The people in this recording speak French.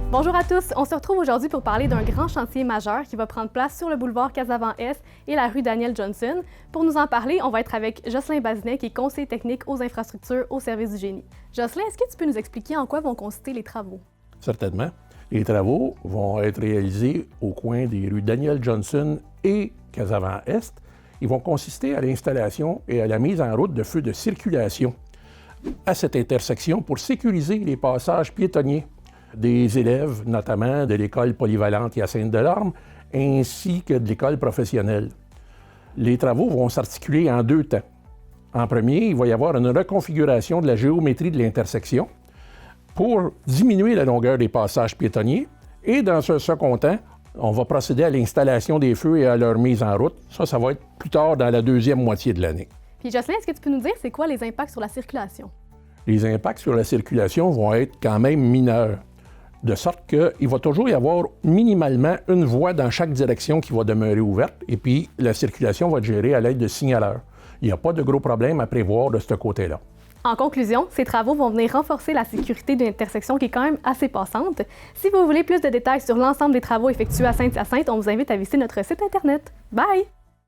Bonjour à tous, on se retrouve aujourd'hui pour parler d'un grand chantier majeur qui va prendre place sur le boulevard Casavant-Est et la rue Daniel-Johnson. Pour nous en parler, on va être avec Jocelyn Bazinet, qui est conseiller technique aux infrastructures au service du génie. Jocelyn, est-ce que tu peux nous expliquer en quoi vont consister les travaux? Certainement. Les travaux vont être réalisés au coin des rues Daniel-Johnson et Casavant-Est. Ils vont consister à l'installation et à la mise en route de feux de circulation à cette intersection pour sécuriser les passages piétonniers des élèves, notamment de l'école polyvalente Hyacinthe-Delorme, ainsi que de l'école professionnelle. Les travaux vont s'articuler en deux temps. En premier, il va y avoir une reconfiguration de la géométrie de l'intersection pour diminuer la longueur des passages piétonniers. Et dans ce second temps, on va procéder à l'installation des feux et à leur mise en route. Ça va être plus tard dans la deuxième moitié de l'année. Puis Jocelyn, est-ce que tu peux nous dire c'est quoi les impacts sur la circulation? Les impacts sur la circulation vont être quand même mineurs, de sorte qu'il va toujours y avoir minimalement une voie dans chaque direction qui va demeurer ouverte, et puis la circulation va être gérée à l'aide de signaleurs. Il n'y a pas de gros problème à prévoir de ce côté-là. En conclusion, ces travaux vont venir renforcer la sécurité d'une intersection qui est quand même assez passante. Si vous voulez plus de détails sur l'ensemble des travaux effectués à Saint-Hyacinthe, on vous invite à visiter notre site Internet. Bye!